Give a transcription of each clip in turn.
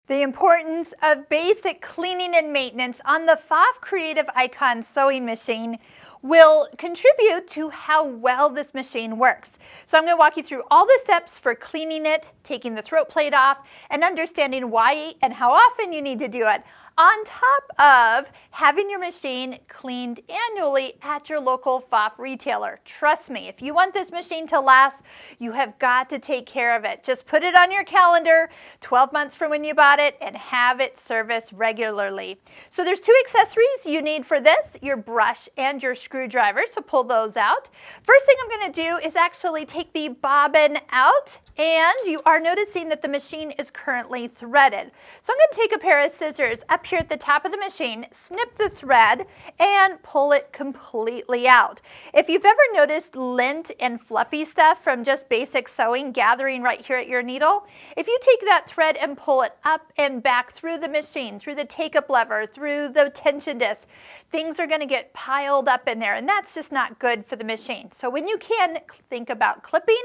The importance of basic cleaning and maintenance on the Pfaff Creative Icon sewing machine will contribute to how well this machine works. So I'm going to walk you through all the steps for cleaning it, taking the throat plate off, and understanding why and how often you need to do it, on top of having your machine cleaned annually at your local Pfaff retailer. Trust me, if you want this machine to last, you have got to take care of it. Just put it on your calendar 12 months from when you bought it and have it serviced regularly. So there's two accessories you need for this, your brush and your screwdriver, so pull those out. First thing I'm going to do is actually take the bobbin out, and you are noticing that the machine is currently threaded. So I'm going to take a pair of scissors up here at the top of the machine, snip the thread, and pull it completely out. If you've ever noticed lint and fluffy stuff from just basic sewing gathering right here at your needle, if you take that thread and pull it up and back through the machine, through the take-up lever, through the tension disc, things are going to get piled up in there, and that's just not good for the machine. So when you can, think about clipping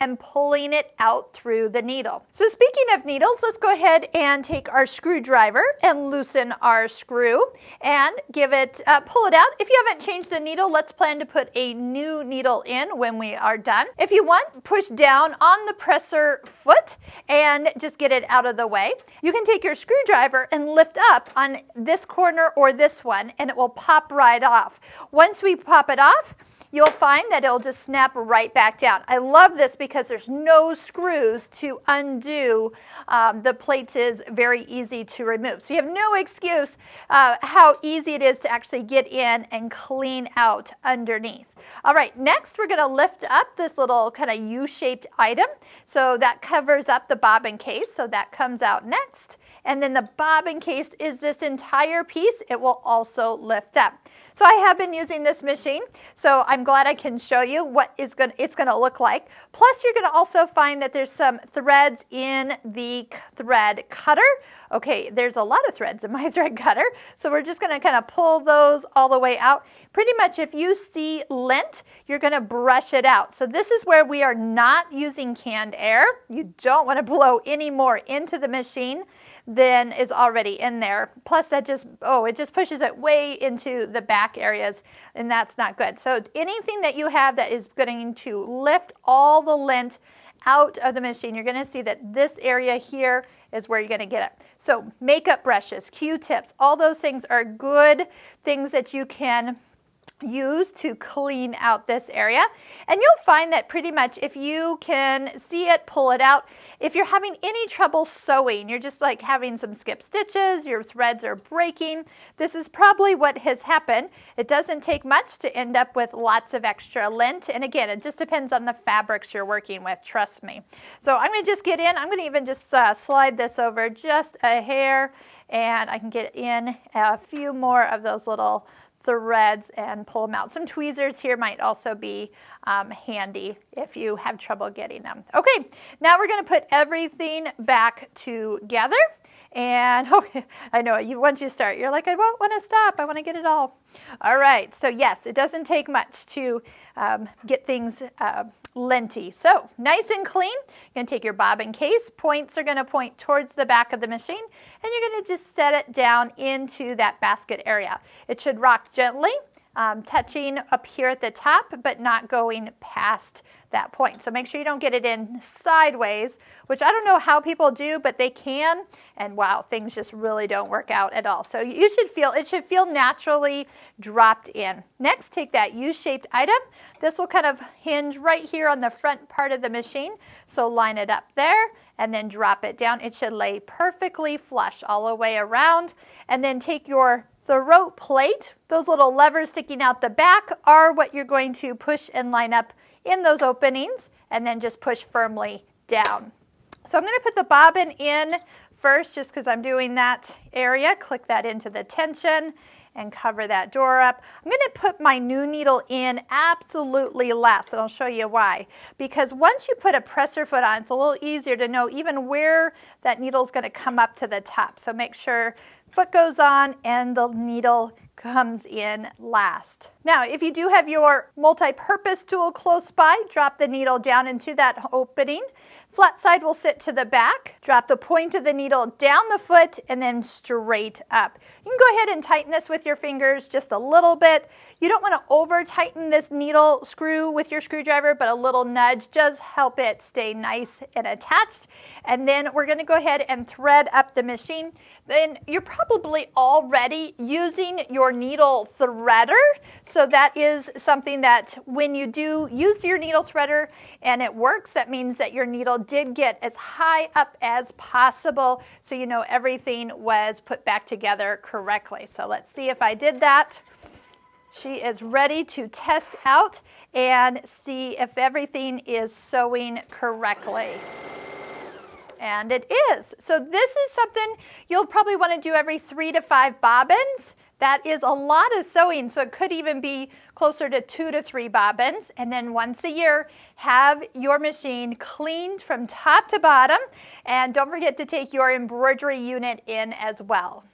and pulling it out through the needle. So speaking of needles, let's go ahead and take our screwdriver and loosen our screw and give it, pull it out. If you haven't changed the needle, let's plan to put a new needle in when we are done. If you want, push down on the presser foot and just get it out of the way. You can take your screwdriver and lift up on this corner or this one, and it will pop right off. Once we pop it off, you'll find that it'll just snap right back down. I love this because there's no screws to undo. The plate is very easy to remove. So you have no excuse how easy it is to actually get in and clean out underneath. All right, next we're going to lift up this little kind of U-shaped item. So that covers up the bobbin case. So that comes out next. And then the bobbin case is this entire piece. It will also lift up. So I have been using this machine, so I'm glad I can show you what it's going to look like. Plus, you're going to also find that there's some threads in the thread cutter. Okay, there's a lot of threads in my thread cutter, so we're just going to kind of pull those all the way out. Pretty much if you see lint, you're going to brush it out. So this is where we are not using canned air. You don't want to blow any more into the machine than is already in there. Plus that just, it just pushes it way into the back areas, and that's not good. So anything that you have that is going to lift all the lint out of the machine, you're going to see that this area here is where you're going to get it. So makeup brushes, Q-tips, all those things are good things that you can use to clean out this area. And you'll find that pretty much if you can see it, pull it out. If you're having any trouble sewing, you're just like having some skip stitches, your threads are breaking, this is probably what has happened. It doesn't take much to end up with lots of extra lint. And again, it just depends on the fabrics you're working with, trust me. So I'm going to just get in. I'm going to even just slide this over just a hair, and I can get in a few more of those little threads and pull them out. Some tweezers here might also be handy if you have trouble getting them. Okay, now we're going to put everything back together. And I know once you start, you're like, I won't want to stop. I want to get it all. All right, so yes, it doesn't take much to get things linty. So nice and clean. You're going to take your bobbin case. Points are going to point towards the back of the machine, and you're going to just set it down into that basket area. It should rock gently, touching up here at the top, but not going past that point. So make sure you don't get it in sideways, which I don't know how people do, but they can. And wow, things just really don't work out at all. So it should feel naturally dropped in. Next, take that U-shaped item. This will kind of hinge right here on the front part of the machine. So line it up there and then drop it down. It should lay perfectly flush all the way around. And then take your throat plate. Those little levers sticking out the back are what you're going to push and line up in those openings, and then just push firmly down. So I'm going to put the bobbin in first just because I'm doing that area. Click that into the tension and cover that door up. I'm going to put my new needle in absolutely last, and I'll show you why. Because once you put a presser foot on, it's a little easier to know even where that needle is going to come up to the top. So make sure foot goes on and the needle comes in last. Now, if you do have your multi-purpose tool close by, drop the needle down into that opening. Flat side will sit to the back. Drop the point of the needle down the foot and then straight up. You can go ahead and tighten this with your fingers just a little bit. You don't want to over tighten this needle screw with your screwdriver, but a little nudge does help it stay nice and attached. And then we're going to go ahead and thread up the machine. Then you're probably already using your needle threader. So that is something that when you do use your needle threader and it works, that means that your needle did get as high up as possible, so you know everything was put back together correctly. So let's see if I did that. She is ready to test out and see if everything is sewing correctly. And it is. So this is something you'll probably want to do every 3 to 5 bobbins. That is a lot of sewing, so it could even be closer to 2 to 3 bobbins. And then once a year, have your machine cleaned from top to bottom. And don't forget to take your embroidery unit in as well.